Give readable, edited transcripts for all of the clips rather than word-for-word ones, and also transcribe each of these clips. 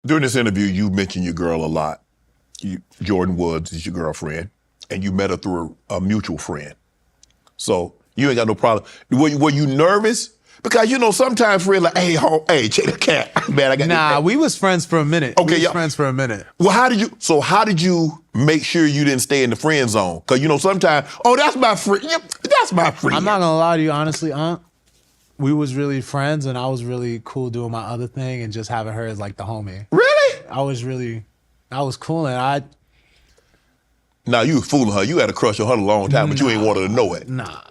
During this interview, you mentioned your girl a lot. Jordyn Woods is your girlfriend, and you met her through a mutual friend. So you ain't got no problem. Were you nervous? Because, sometimes friends like, hey, check the cat. Man, I got Nah, we was friends for a minute. Okay, we was friends for a minute. Well, how did you make sure you didn't stay in the friend zone? Because, sometimes, that's my friend. Yep, that's my friend. I'm not gonna lie to you, honestly, we was really friends, and I was really cool doing my other thing and just having her as like the homie. Really? I was cool, and Nah, you was fooling her. You had a crush on her a long time, but you ain't wanted to know it. Nah.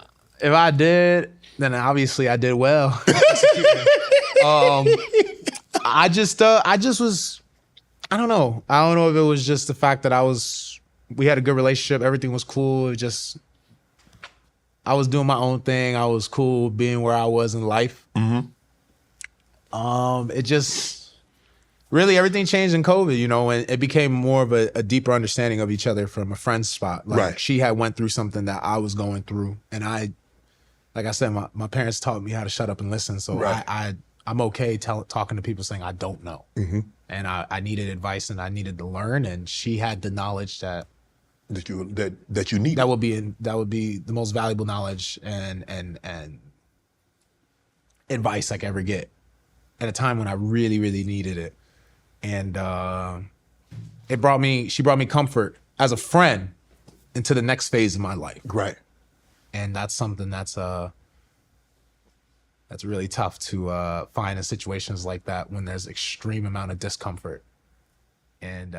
If I did, then obviously I did well. I just was, I don't know. I don't know if it was just the fact that we had a good relationship. Everything was cool. I was doing my own thing. I was cool being where I was in life. Mm-hmm. It just, really everything changed in COVID, and it became more of a deeper understanding of each other from a friend's spot. Like right. She had went through something that I was going through, and like I said, my parents taught me how to shut up and listen. So right. I'm okay talking to people saying I don't know. Mm-hmm. And I needed advice and I needed to learn. And she had the knowledge that you need. That would be the most valuable knowledge and advice I could ever get at a time when I really, really needed it. And she brought me comfort as a friend into the next phase of my life. Right. And that's something that's really tough to find in situations like that when there's extreme amount of discomfort. And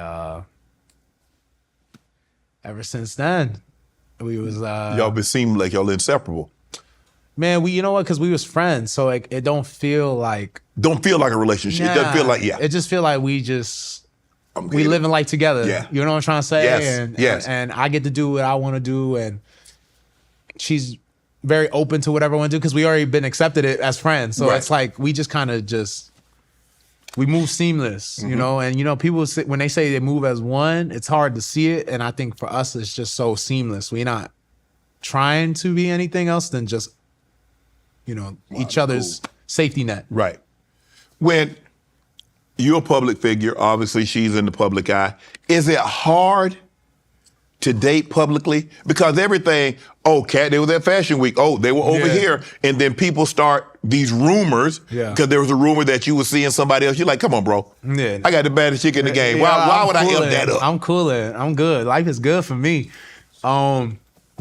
ever since then, we was y'all been seeming like y'all inseparable. Man, you know what? Because we was friends, so like it don't feel like a relationship. Nah, it doesn't feel like It just feel like we living life together. Yeah. You know what I'm trying to say? Yes. Yes. And I get to do what I want to do, and she's very open to whatever I want to do because we already been accepted it as friends. So It's like we just kind of we move seamless, mm-hmm. And people when they say they move as one, it's hard to see it. And I think for us, it's just so seamless. We're not trying to be anything else than just, each other's safety net. Right. When you're a public figure, obviously she's in the public eye. Is it hard to date publicly? Because everything, Kat, they were at Fashion Week. They were over here. And then people start these rumors. Yeah. Because there was a rumor that you were seeing somebody else. You're like, come on, bro. Yeah. I got the baddest chick in the game. Why would I help that up? I'm coolin'. I'm good. Life is good for me.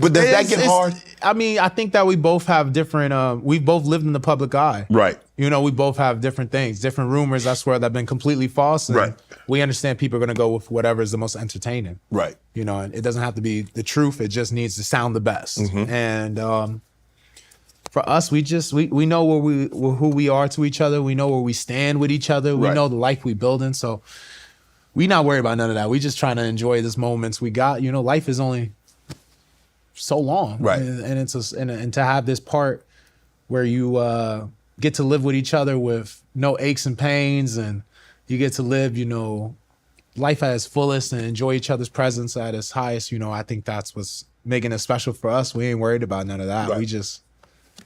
But does that get hard? I mean, I think that we both have different, we've both lived in the public eye. Right. We both have different things, different rumors, I swear, that have been completely false. And right. We understand people are going to go with whatever is the most entertaining. Right. And it doesn't have to be the truth. It just needs to sound the best. Mm-hmm. And for us, we know who we are to each other. We know where we stand with each other. We know the life we building. So we not worried about none of that. We just trying to enjoy this moments we got. Life is only so long, right? And and to have this part where you get to live with each other with no aches and pains, and you get to live, life at its fullest and enjoy each other's presence at its highest. I think that's what's making it special for us. We ain't worried about none of that. Right. We just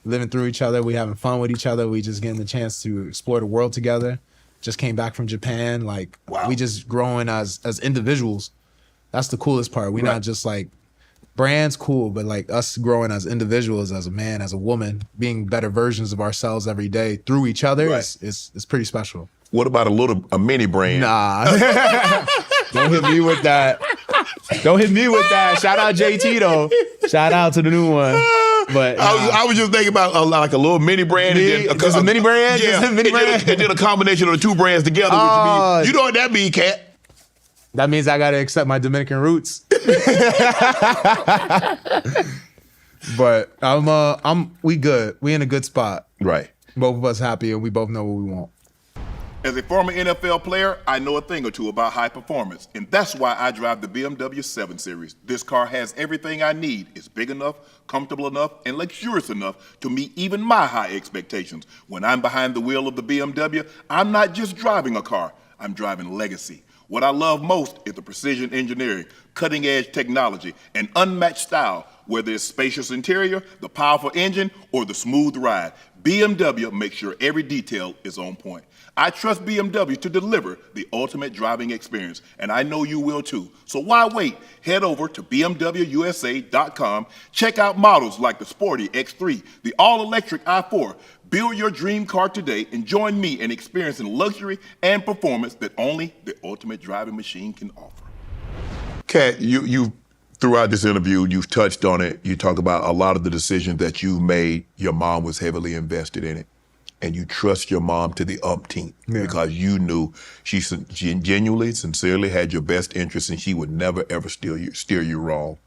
living through each other. We having fun with each other. We just getting the chance to explore the world together. Just came back from Japan. Like we just growing as individuals. That's the coolest part. We're not just like brands, cool, but like us growing as individuals, as a man, as a woman, being better versions of ourselves every day through each other is pretty special. What about a mini brand? Nah. Don't hit me with that. Don't hit me with that. Shout out JT though. Shout out to the new one. But I was just thinking about like a little mini brand. Just a mini brand? Yeah. Just a mini brand? And then a combination of the two brands together, which you know what that mean, Kat? That means I gotta accept my Dominican roots. But we good. We in a good spot. Right. Both of us happy, and we both know what we want. As a former NFL player, I know a thing or two about high performance, and that's why I drive the BMW 7 Series. This car has everything I need. It's big enough, comfortable enough, and luxurious enough to meet even my high expectations. When I'm behind the wheel of the BMW, I'm not just driving a car, I'm driving legacy. What I love most is the precision engineering, cutting-edge technology, and unmatched style. Whether it's spacious interior, the powerful engine, or the smooth ride, BMW makes sure every detail is on point. I trust BMW to deliver the ultimate driving experience, and I know you will too. So why wait? Head over to BMWUSA.com. Check out models like the sporty X3, the all-electric i4. Build your dream car today and join me in experiencing luxury and performance that only the ultimate driving machine can offer. Kat, you throughout this interview, you've touched on it. You talk about a lot of the decisions that you made. Your mom was heavily invested in it. And you trust your mom to the umpteenth because you knew she genuinely, sincerely had your best interest and she would never, ever steer you wrong.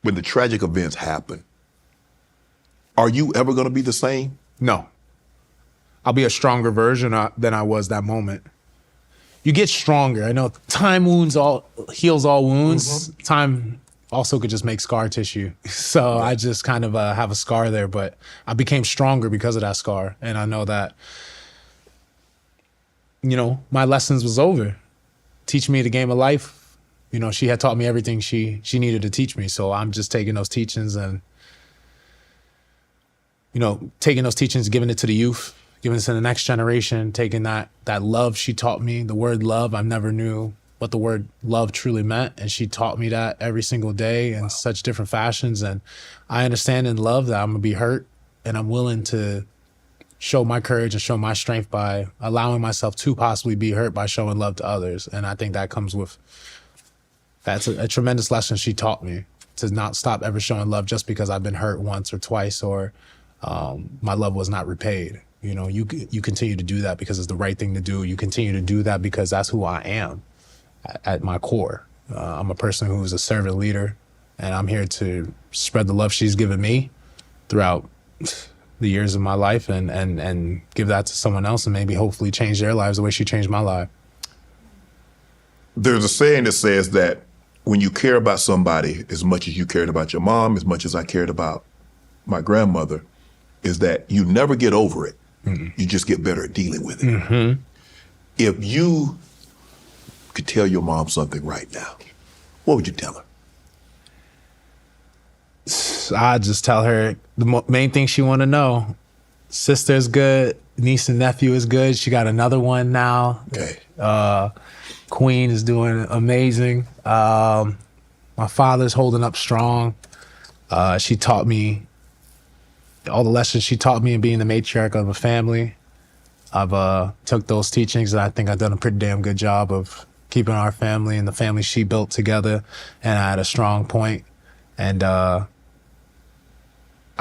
When the tragic events happen, are you ever going to be the same? No. I'll be a stronger version than I was that moment. You get stronger. I know time heals all wounds. Mm-hmm. Time also could just make scar tissue. So I just kind of have a scar there, but I became stronger because of that scar. And I know that, my lessons was over. Teach me the game of life. She had taught me everything she needed to teach me. So I'm just taking those teachings and, giving it to the youth, giving it to the next generation, taking that love she taught me, the word love. I never knew what the word love truly meant. And she taught me that every single day in such different fashions. And I understand and love that I'm gonna be hurt, and I'm willing to show my courage and show my strength by allowing myself to possibly be hurt by showing love to others. And I think that's a tremendous lesson she taught me, to not stop ever showing love just because I've been hurt once or twice or my love was not repaid. You continue to do that because it's the right thing to do. You continue to do that because that's who I am. At my core, I'm a person who's a servant leader, and I'm here to spread the love she's given me throughout the years of my life and give that to someone else and maybe hopefully change their lives the way she changed my life. There's a saying that says that when you care about somebody as much as you cared about your mom, as much as I cared about my grandmother, is that you never get over it. Mm-hmm. You just get better at dealing with it. Mm-hmm. If you could tell your mom something right now, what would you tell her? I'd just tell her the main thing she want to know. Sister's good. Niece and nephew is good. She got another one now. Okay. Queen is doing amazing. My father's holding up strong. She taught me all the lessons she taught me in being the matriarch of a family. I've took those teachings, and I think I've done a pretty damn good job of keeping our family and the family she built together, and I had a strong point. And I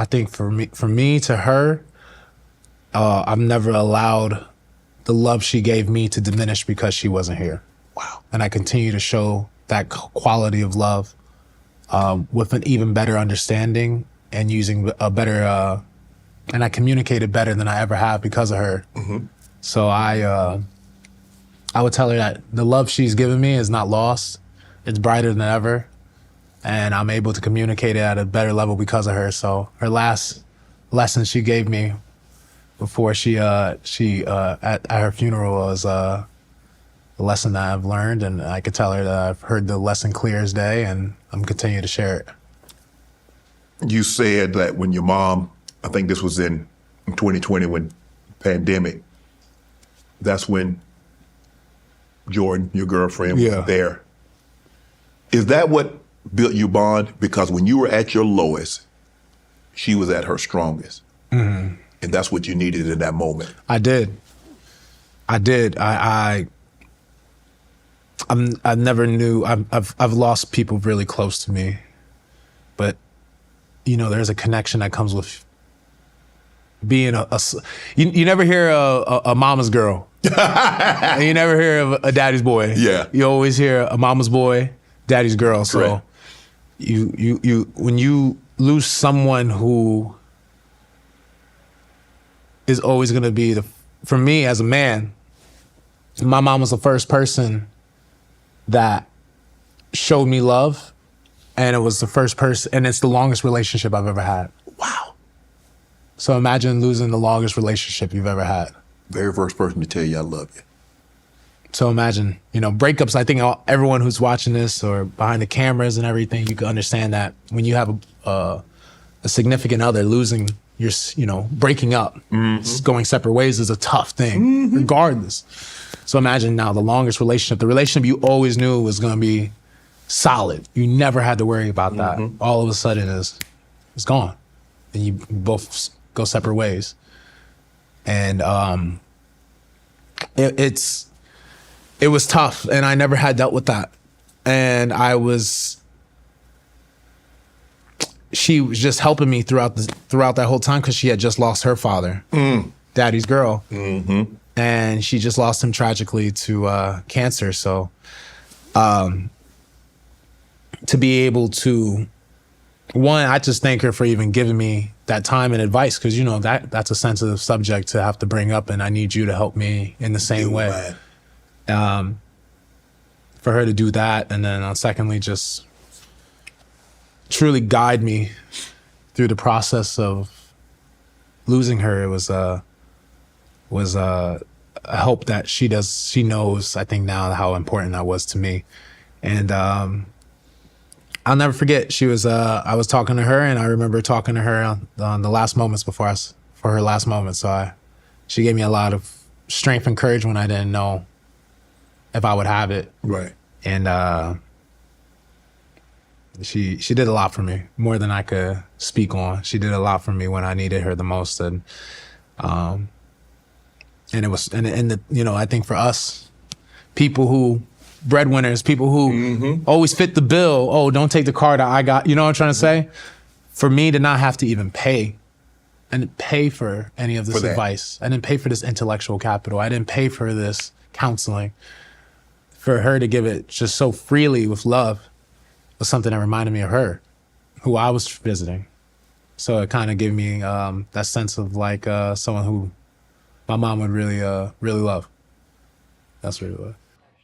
think for me to her, I've never allowed the love she gave me to diminish because she wasn't here. Wow. And I continue to show that quality of love with an even better understanding and using a better, and I communicated better than I ever have because of her. Mm-hmm. So I would tell her that the love she's given me is not lost. It's brighter than ever. And I'm able to communicate it at a better level because of her. So her last lesson she gave me before she at her funeral was a lesson that I've learned, and I could tell her that I've heard the lesson clear as day, and I'm continuing to share it. You said that when your mom, I think this was in 2020 when pandemic, that's when Jordyn, your girlfriend, was there. Is that what built you bond? Because when you were at your lowest, she was at her strongest. Mm-hmm. And that's what you needed in that moment. I did. I never knew. I've lost people really close to me, but there's a connection that comes with being you never hear a mama's girl. And you never hear of a daddy's boy. Yeah. You always hear a mama's boy, daddy's girl. So correct. you when you lose someone who is always going to be for me as a man, my mom was the first person that showed me love, and it was the first person, and it's the longest relationship I've ever had. Wow. So imagine losing the longest relationship you've ever had. Very first person to tell you I love you. So imagine, breakups. I think everyone who's watching this or behind the cameras and everything, you can understand that when you have a significant other losing you're, breaking up, going separate ways is a tough thing, regardless. So imagine now the longest relationship, the relationship you always knew was going to be solid. You never had to worry about that. All of a sudden it's gone. And you both go separate ways. And it was tough, and I never had dealt with that. And she was just helping me throughout that whole time because she had just lost her father, daddy's girl. And she just lost him tragically to cancer. So to be able to, one, I just thank her for even giving me that time and advice, because that's a sensitive subject to have to bring up, and I need you to help me in the same way. For her to do that, and then secondly, just truly guide me through the process of losing her. It was a help that she knows, I think now, how important that was to me. And I'll never forget, I was talking to her, and I remember talking to her on the last moments for her last moments. So she gave me a lot of strength and courage when I didn't know if I would have it. Right. And she did a lot for me, more than I could speak on. She did a lot for me when I needed her the most. And it was, I think for us, breadwinners, people who always fit the bill. Oh, don't take the car that I got. You know what I'm trying to say? For me to not have to even pay and pay for any of this advice. I didn't pay for this intellectual capital. I didn't pay for this counseling. For her to give it just so freely with love was something that reminded me of her, who I was visiting. So it kind of gave me that sense of like someone who my mom would really love. That's really what.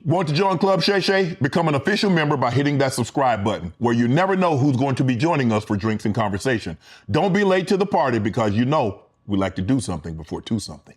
Want to join Club Shay Shay? Become an official member by hitting that subscribe button, where you never know who's going to be joining us for drinks and conversation. Don't be late to the party, because we like to do something before two something.